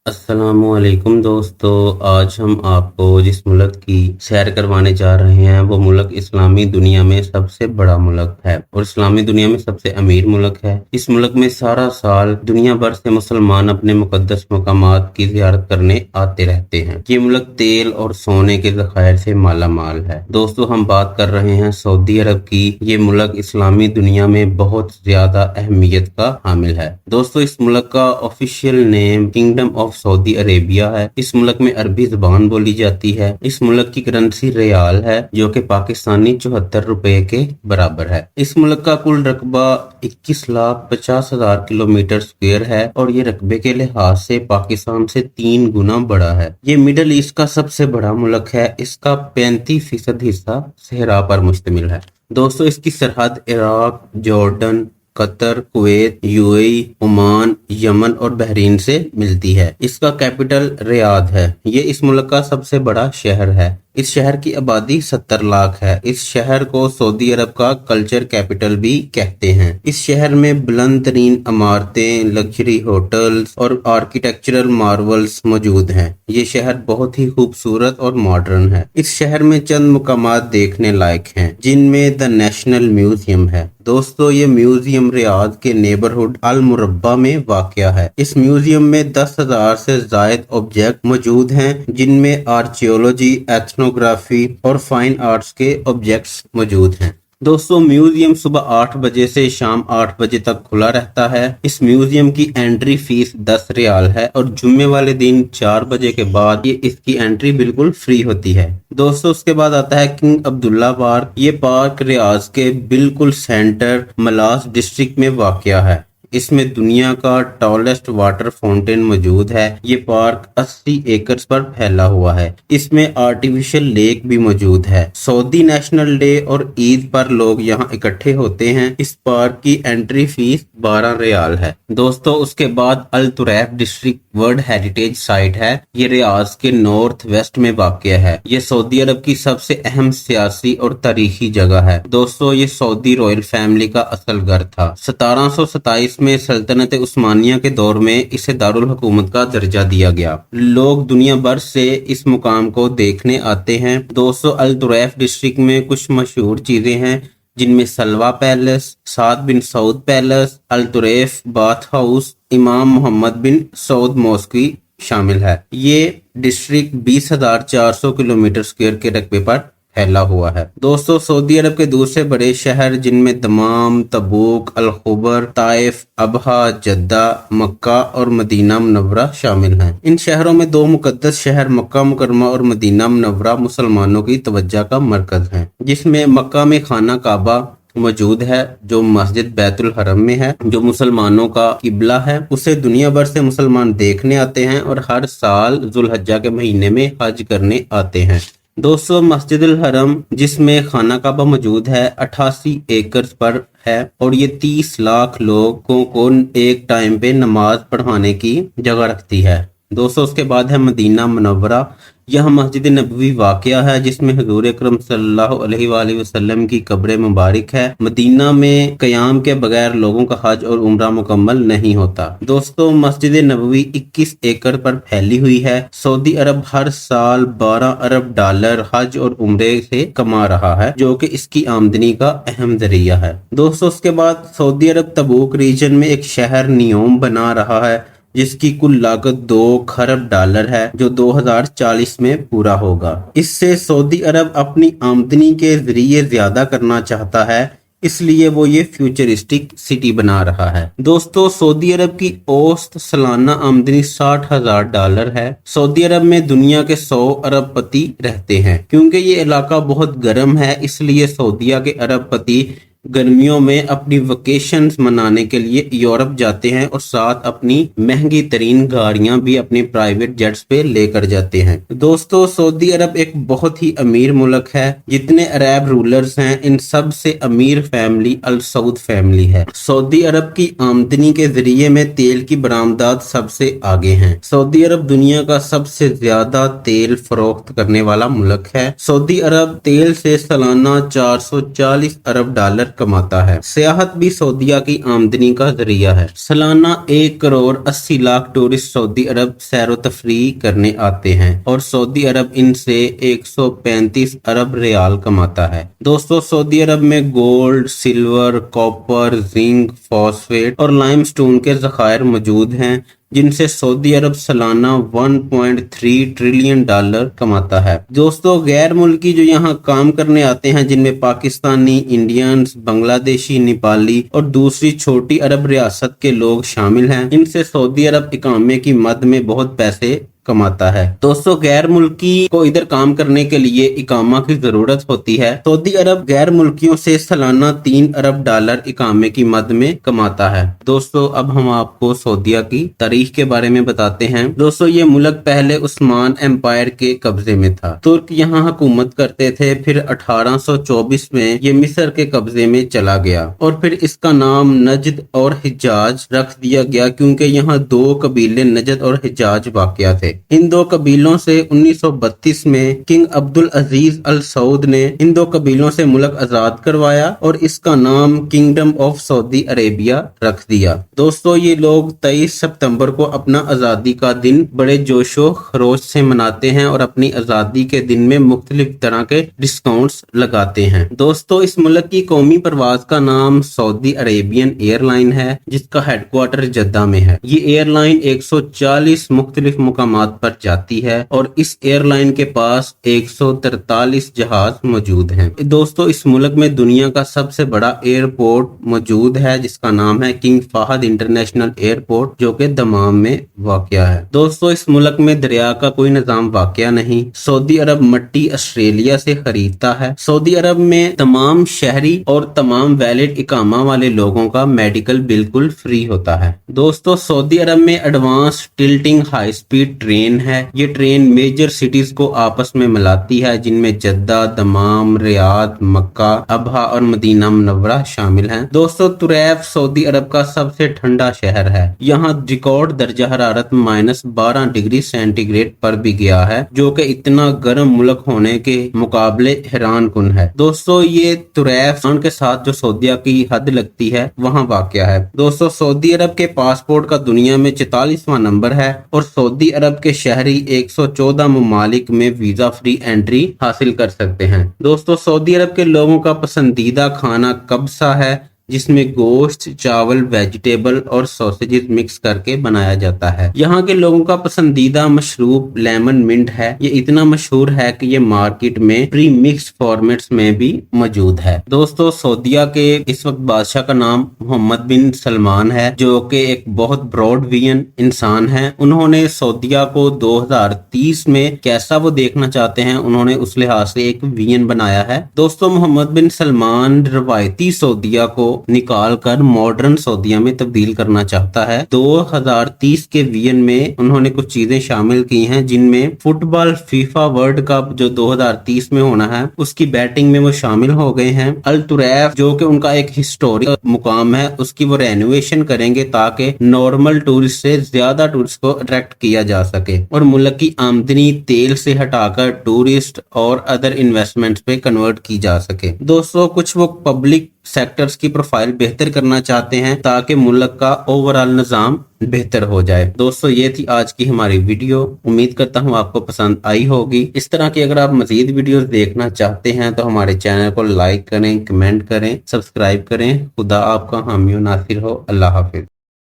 अस्सलाम वालेकुम दोस्तों। आज हम आपको जिस मुल्क की सैर करवाने जा रहे हैं वो मुल्क इस्लामी दुनिया में सबसे बड़ा मुल्क है और इस्लामी दुनिया में सबसे अमीर मुल्क है। इस मुल्क में सारा साल दुनिया भर से मुसलमान अपने मुकद्दस मकामात की ज़ियारत करने आते रहते हैं। ये मुल्क तेल और सोने के ज़खायर से माला माल है। दोस्तों, हम बात कर रहे हैं सऊदी अरब की। ये मुल्क इस्लामी दुनिया में बहुत ज्यादा अहमियत का हामिल है। दोस्तों, इस मुल्क का official name kingdom of Saudi Arabia है। इस मुल्क में अरबी जुबान बोली जाती है। इस मुल्क की करेंसी रियाल है जो कि पाकिस्तानी 74 रुपए के बराबर है। इस मुल्क का कुल रकबा 21,50,000 किलोमीटर स्क्वायर है और ये रकबे के लिहाज से पाकिस्तान से 3 गुना बड़ा है। ये मिडल ईस्ट का सबसे बड़ा मुल्क है। इसका 35% हिस्सा सहरा पर मुश्तमिल है। दोस्तों, इसकी सरहद Iraq, Jordan, Qatar, Kuwait, UAE, Oman, Yemen और बहरीन से मिलती है। इसका कैपिटल रियाद है। ये इस मुल्क का सबसे बड़ा शहर है। इस शहर की आबादी 70 लाख है। इस शहर को सऊदी अरब का कल्चर कैपिटल भी कहते हैं। इस शहर में बुलंद तरीन इमारतें, लग्जरी होटल्स और आर्किटेक्चरल मार्वल्स मौजूद हैं। ये शहर बहुत ही खूबसूरत और मॉडर्न है। इस शहर में चंद मुकामात देखने लायक हैं, जिनमें द नेशनल म्यूजियम है। दोस्तों, ये म्यूजियम रियाद के नेबरहुड अल मुरब्बा में वाक़या है। इस म्यूजियम में 10,000 से जायद ऑब्जेक्ट मौजूद हैं, जिनमें आर्कियोलॉजी, एथनोग्राफी और फाइन आर्ट्स के ऑब्जेक्ट्स मौजूद हैं। दोस्तों, म्यूजियम सुबह 8 बजे से शाम 8 बजे तक खुला रहता है। इस म्यूजियम की एंट्री फीस 10 रियाल है और जुम्मे वाले दिन 4 बजे के बाद ये इसकी एंट्री बिल्कुल फ्री होती है। दोस्तों, उसके बाद आता है किंग अब्दुल्ला पार्क। ये पार्क रियाद के बिल्कुल सेंटर मलास डिस्ट्रिक्ट में वाक़या है। इसमें दुनिया का टॉलेस्ट वाटर फाउंटेन मौजूद है। ये पार्क 80 एकड़ पर फैला हुआ है। इसमें आर्टिफिशियल लेक भी मौजूद है। सऊदी नेशनल डे और ईद पर लोग यहाँ इकट्ठे होते हैं। इस पार्क की एंट्री फीस 12 रियाल है। दोस्तों, उसके बाद अल तुरैफ डिस्ट्रिक्ट वर्ल्ड हेरिटेज साइट है। ये रियाद के नॉर्थ वेस्ट में वाक़या है। ये सऊदी अरब की सबसे अहम सियासी और तारीखी जगह है। दोस्तों, ये सऊदी रॉयल फैमिली का असल घर था। 1727 में सल्तनत उस्मानिया के दौर में इसे दारुल हुकूमत का दर्जा दिया गया। लोग दुनिया भर से इस मुकाम को देखने आते हैं। दोस्तों, अल तुरैफ डिस्ट्रिक्ट में कुछ मशहूर चीजें हैं, जिनमें सलवा पैलेस, साद बिन सऊद पैलेस, अल तुरैफ बाथ हाउस, इमाम मोहम्मद बिन सऊद मॉस्की शामिल है। ये डिस्ट्रिक्ट 20,400 किलोमीटर स्क्वायर के रकबे पर फैला हुआ है। दोस्तों, सऊदी अरब के दूसरे बड़े शहर, जिनमें दमाम, तबूक, अल खुबर, ताइफ, अबहा, जद्दा, मक्का और मदीना मुनव्वरा शामिल हैं। इन शहरों में 2 मुकद्दस शहर मक्का मुकरमा और मदीना मुनव्वरा मुसलमानों की तवज्जो का मरकज हैं, जिसमें मक्का में खाना काबा मौजूद है, जो मस्जिद बैतुल हरम में है, जो मुसलमानों का किबला है। उसे दुनिया भर से मुसलमान देखने आते हैं और हर साल जुल्हज्जा के महीने में हज करने आते हैं। दोस्तों, मस्जिदुल हरम, जिसमें खाना काबा मौजूद है, 88 एकड़ पर है और ये 30 लाख लोगों को एक टाइम पे नमाज पढ़ाने की जगह रखती है। दोस्तों, उसके बाद है मदीना मुनव्वरा। यह मस्जिद नबवी वाक़या है, जिसमें हुजूर अकरम सल्लल्लाहु अलैहि वसल्लम की कब्र मुबारक है। मदीना में क़याम के बगैर लोगों का हज और उम्रा मुकम्मल नहीं होता। दोस्तों, मस्जिद नबवी 21 एकड़ पर फैली हुई है। सऊदी अरब हर साल 12 अरब डॉलर हज और उम्रे से कमा रहा है, जो कि इसकी आमदनी का अहम जरिया है। दोस्तों, उसके बाद सऊदी अरब तबूक रीजन में एक शहर नियोम बना रहा है, जिसकी कुल लागत 2 खरब डॉलर है, जो 2040 में पूरा होगा। इससे सऊदी अरब अपनी आमदनी के जरिए ज्यादा करना चाहता है, इसलिए वो ये फ्यूचरिस्टिक सिटी बना रहा है। दोस्तों, सऊदी अरब की औसत सालाना आमदनी 60,000 डॉलर है। सऊदी अरब में दुनिया के 100 अरबपति रहते हैं। क्योंकि ये इलाका बहुत गर्म है, इसलिए सऊदीया के अरबपति गर्मियों में अपनी वेकेशंस मनाने के लिए यूरोप जाते हैं और साथ अपनी महंगी तरीन गाड़ियां भी अपने प्राइवेट जेट्स पे लेकर जाते हैं। दोस्तों, सऊदी अरब एक बहुत ही अमीर मुल्क है। जितने अरब रूलर्स हैं, इन सब से अमीर फैमिली अल सऊद फैमिली है। सऊदी अरब की आमदनी के जरिए में तेल की बरामदात सबसे आगे हैं। सऊदी अरब दुनिया का सबसे ज्यादा तेल फरोख्त करने वाला मुल्क है। सऊदी अरब तेल से सालाना 440 अरब डॉलर कमाता है। सियाहत भी सऊदीया की आमदनी का जरिया है। सालाना 1 करोड़ 80 लाख टूरिस्ट सऊदी अरब सैरो तफरीह करने आते हैं और सऊदी अरब इनसे 135 अरब रियाल कमाता है। दोस्तों, सऊदी अरब में gold, silver, copper, zinc, phosphate और लाइमस्टोन के ज़खायर मौजूद हैं, जिनसे सऊदी अरब सालाना 1.3 ट्रिलियन डॉलर कमाता है। दोस्तों, गैर मुल्की जो यहाँ काम करने आते हैं, जिनमें पाकिस्तानी, इंडियंस, बांग्लादेशी, नेपाली और दूसरी छोटी अरब रियासत के लोग शामिल हैं, इनसे सऊदी अरब इकामे की मद में बहुत पैसे कमाता है। दोस्तों, गैर मुल्की को इधर काम करने के लिए इकामा की जरूरत होती है। सऊदी अरब गैर मुल्कियों से सालाना 3 अरब डॉलर इकामे की मद में कमाता है। दोस्तों, अब हम आपको सऊदीया की तारीख के बारे में बताते हैं। दोस्तों, ये मुल्क पहले उस्मान एम्पायर के कब्जे में था। तुर्क यहाँ हुकूमत करते थे, फिर 1824 में ये मिस्र के कब्जे में चला गया और फिर इसका नाम नजद और हिजाज रख दिया गया, क्योंकि यहाँ 2 कबीले नजद और हिजाज वाक़या थे। इन 2 कबीलों से 1932 में किंग अब्दुल अजीज अल सऊद ने इन 2 कबीलों से मुल्क आजाद करवाया और इसका नाम किंगडम ऑफ सऊदी अरेबिया रख दिया। दोस्तों, ये लोग 23 सितंबर को अपना आजादी का दिन बड़े जोशो खरोश से मनाते हैं और अपनी आजादी के दिन में मुख्तलिफ तरह के डिस्काउंट्स लगाते हैं। दोस्तों, इस मुल्क की कौमी परवाज का नाम सऊदी अरेबियन एयरलाइन है, जिसका हेडक्वार्टर जद्दा में है। ये एयरलाइन 140 मुख्तलिफ मुकामात पर जाती है और इस एयरलाइन के पास 143 जहाज मौजूद हैं। दोस्तों, इस मुल्क में दुनिया का सबसे बड़ा एयरपोर्ट मौजूद है, जिसका नाम है किंग फाहद इंटरनेशनल एयरपोर्ट, जो कि दमाम में वाक़या है। दोस्तों, इस मुल्क में दरिया का कोई निजाम वाक़या नहीं। सऊदी अरब मट्टी ऑस्ट्रेलिया से खरीदता है। सऊदी अरब में तमाम शहरी और तमाम वैलिड इकामा वाले लोगों का मेडिकल बिल्कुल फ्री होता है। दोस्तों, सऊदी अरब में advance tilting high speed train है। ये ट्रेन मेजर सिटीज को आपस में मिलाती है, जिनमें जद्दा, दमाम, रियाद, मक्का, अबहा और मदीना मुनव्वरा शामिल हैं। दोस्तों, तुरैफ सऊदी अरब का सबसे ठंडा शहर है। यहाँ रिकॉर्ड दर्जा हरारत -12 डिग्री सेंटीग्रेड पर भी गया है, जो कि इतना गर्म मुल्क होने के मुकाबले हैरान कुन है। दोस्तों, ये तुरैफ के साथ जो सऊदीया की हद लगती है, वहाँ वाक़या है। दोस्तों, सऊदी अरब के पासपोर्ट का दुनिया में 44वां नंबर है और सऊदी अरब के शहरी 114 ममालिक में वीजा फ्री एंट्री हासिल कर सकते हैं। दोस्तों, सऊदी अरब के लोगों का पसंदीदा खाना कब्सा है, जिसमें गोश्त, चावल, वेजिटेबल और सॉसेजेस मिक्स करके बनाया जाता है। यहाँ के लोगों का पसंदीदा मशरूब लेमन मिंट है। ये इतना मशहूर है कि ये मार्केट में प्री मिक्स फॉर्मेट्स में भी मौजूद है। दोस्तों, सऊदीया के इस वक्त बादशाह का नाम मोहम्मद बिन सलमान है, जो कि एक बहुत ब्रॉड विजन इंसान है। उन्होंने सऊदीया को 2030 में कैसा वो देखना चाहते हैं, उन्होंने उस लिहाज से एक विजन बनाया है। दोस्तों, मोहम्मद बिन सलमान रवायती सऊदीया को निकाल कर मॉडर्न सऊदीया में तब्दील करना चाहता है। 2030 के विजन में उन्होंने कुछ चीजें शामिल की हैं, जिनमें फुटबॉल फीफा वर्ल्ड कप जो 2030 में होना है, उसकी बैटिंग में वो शामिल हो गए हैं। अल तुरैफ जो कि उनका एक हिस्टोरिक मुकाम है, उसकी वो रेनोवेशन करेंगे ताकि नॉर्मल टूरिस्ट से ज्यादा टूरिस्ट को अट्रैक्ट किया जा सके और मुल्क की आमदनी तेल से हटाकर टूरिस्ट और अदर इन्वेस्टमेंट्स पे कन्वर्ट की जा सके। दोस्तों, कुछ वो पब्लिक सेक्टर्स की प्रोफाइल बेहतर करना चाहते हैं ताकि मुल्क का ओवरऑल निजाम बेहतर हो जाए। दोस्तों, ये थी आज की हमारी वीडियो। उम्मीद करता हूँ आपको पसंद आई होगी। इस तरह की अगर आप मजीद वीडियोस देखना चाहते हैं तो हमारे चैनल को लाइक करें, कमेंट करें, सब्सक्राइब करें। खुदा आपका हामी नासिर हो। अल्लाह हाफिज।